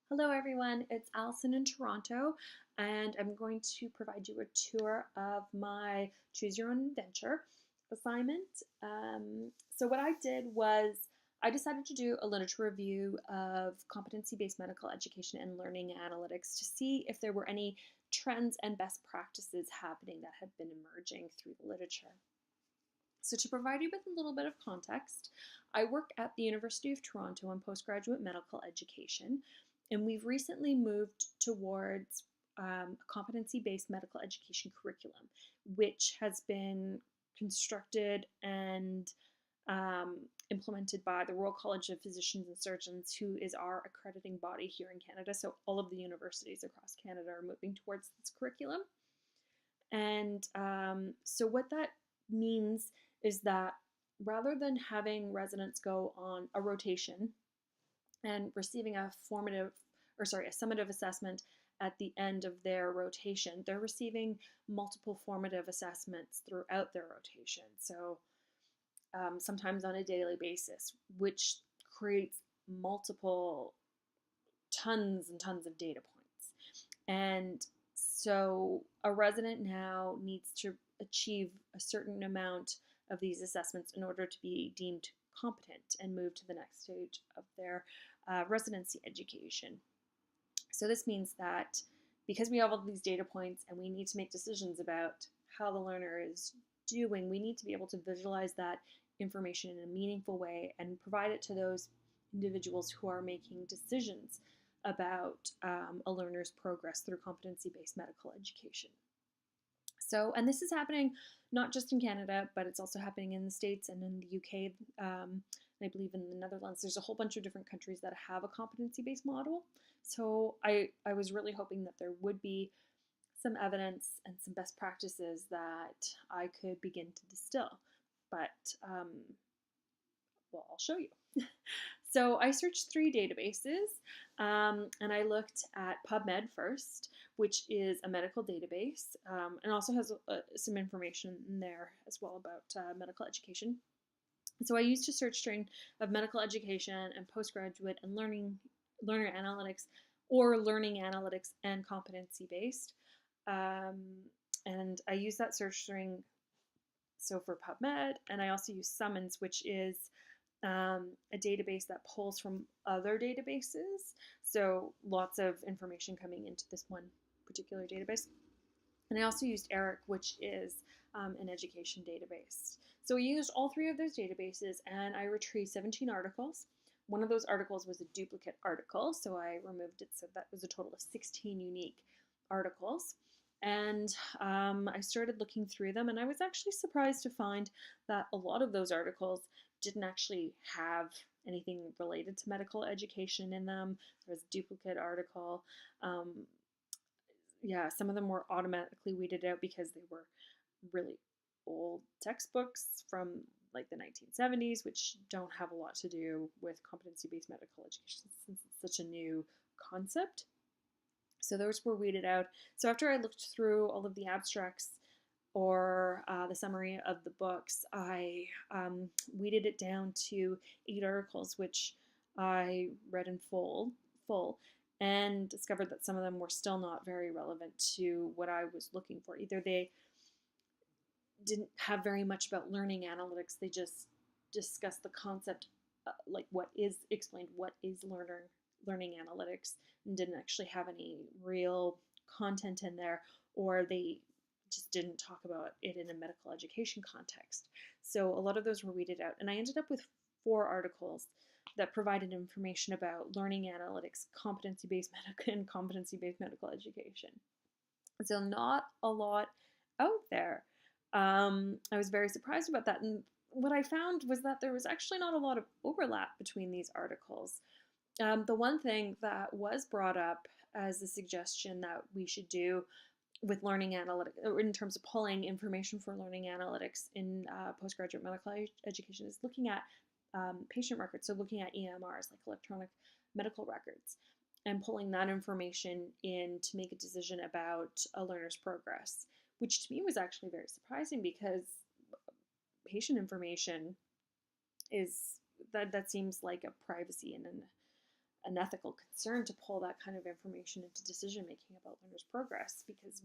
Hello, everyone. It's Allison in Toronto, and I'm going to provide you a tour of my Choose Your Own Adventure assignment. So, what I did was I decided to do a literature review of competency based medical education and learning analytics to see if there were any trends and best practices happening that had been emerging through the literature. So, to provide you with a little bit of context, I work at the University of Toronto in postgraduate medical education, and we've recently moved towards a competency based medical education curriculum, which has been constructed and implemented by the Royal College of Physicians and Surgeons, who is our accrediting body here in Canada. So, all of the universities across Canada are moving towards this curriculum. And so, what that means is that rather than having residents go on a rotation and receiving a summative assessment at the end of their rotation, they're receiving multiple formative assessments throughout their rotation. So sometimes on a daily basis, which creates multiple tons and tons of data points. And so a resident now needs to achieve a certain amount of these assessments in order to be deemed competent and move to the next stage of their residency education. So this means that because we have all these data points and we need to make decisions about how the learner is doing, we need to be able to visualize that information in a meaningful way and provide it to those individuals who are making decisions about a learner's progress through competency-based medical education. So, and this is happening not just in Canada, but it's also happening in the States and in the UK, and I believe in the Netherlands. There's a whole bunch of different countries that have a competency-based model. So I was really hoping that there would be some evidence and some best practices that I could begin to distill. But, well, I'll show you. So I searched 3 databases, and I looked at PubMed first, which is a medical database, and also has some information in there as well about medical education. So I used a search string of medical education and postgraduate and learner analytics, or learning analytics and competency based, and I used that search string so for PubMed, and I also use Summons, which is a database that pulls from other databases. So lots of information coming into this one particular database. And I also used ERIC, which is an education database. So I used all 3 of those databases and I retrieved 17 articles. One of those articles was a duplicate article, so I removed it, so that was a total of 16 unique articles. And I started looking through them, and I was actually surprised to find that a lot of those articles didn't actually have anything related to medical education in them. There was a duplicate article. Yeah, some of them were automatically weeded out because they were really old textbooks from like the 1970s, which don't have a lot to do with competency-based medical education since it's such a new concept. So those were weeded out. So after I looked through all of the abstracts or the summary of the books, I weeded it down to 8 articles, which I read in full, and discovered that some of them were still not very relevant to what I was looking for. Either they didn't have very much about learning analytics, they just discussed the concept, like explained what is learning analytics, and didn't actually have any real content in there, or they just didn't talk about it in a medical education context. So a lot of those were weeded out, and I ended up with 4 articles that provided information about learning analytics, competency-based medical and competency-based medical education. So not a lot out there. I was very surprised about that, and what I found was that there was actually not a lot of overlap between these articles. The one thing that was brought up as a suggestion that we should do with learning analytics, or in terms of pulling information for learning analytics in postgraduate medical education, is looking at patient records, so looking at EMRs, like electronic medical records, and pulling that information in to make a decision about a learner's progress, which to me was actually very surprising because patient information is that seems like a privacy and an ethical concern to pull that kind of information into decision making about learners' progress, because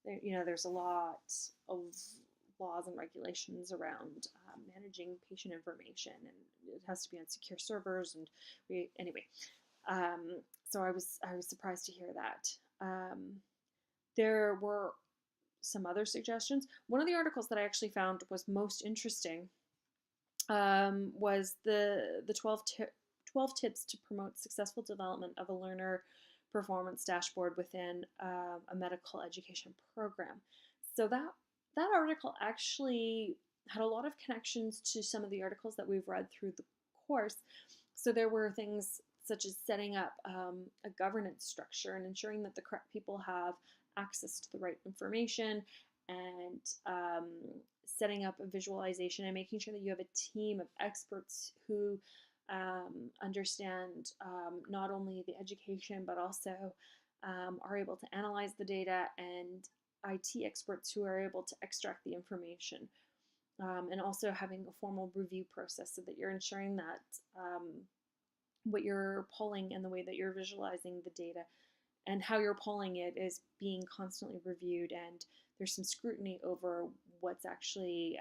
there's a lot of laws and regulations around managing patient information, and it has to be on secure servers. And anyway, so I was surprised to hear that. There were some other suggestions. One of the articles that I actually found was most interesting was the 12 tips to promote successful development of a learner performance dashboard within a medical education program. So that article actually had a lot of connections to some of the articles that we've read through the course. So there were things such as setting up a governance structure and ensuring that the correct people have access to the right information, and setting up a visualization and making sure that you have a team of experts who understand not only the education but also are able to analyze the data, and IT experts who are able to extract the information, and also having a formal review process so that you're ensuring that what you're pulling and the way that you're visualizing the data and how you're pulling it is being constantly reviewed, and there's some scrutiny over what's actually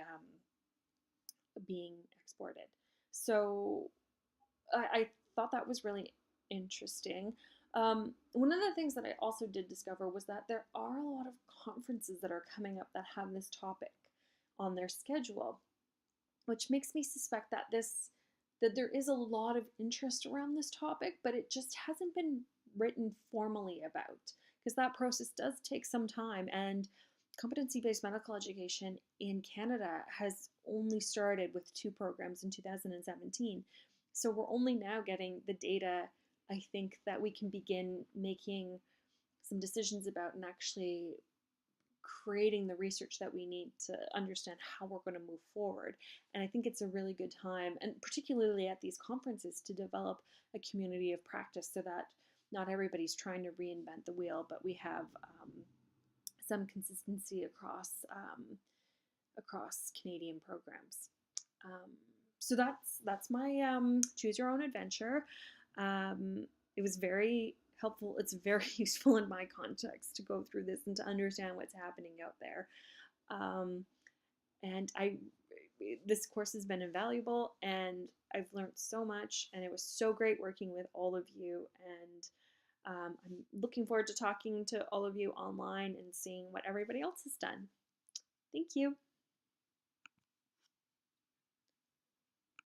being exported. So I thought that was really interesting. One of the things that I also did discover was that there are a lot of conferences that are coming up that have this topic on their schedule, which makes me suspect that there is a lot of interest around this topic, but it just hasn't been written formally about, because that process does take some time, and competency-based medical education in Canada has only started with 2 programs in 2017. So we're only now getting the data, I think, that we can begin making some decisions about and actually creating the research that we need to understand how we're going to move forward. And I think it's a really good time, and particularly at these conferences, to develop a community of practice so that not everybody's trying to reinvent the wheel, but we have some consistency across Canadian programs. So that's my choose your own adventure. It was very helpful. It's very useful in my context to go through this and to understand what's happening out there. And this course has been invaluable, and I've learned so much, and it was so great working with all of you. And I'm looking forward to talking to all of you online and seeing what everybody else has done. Thank you.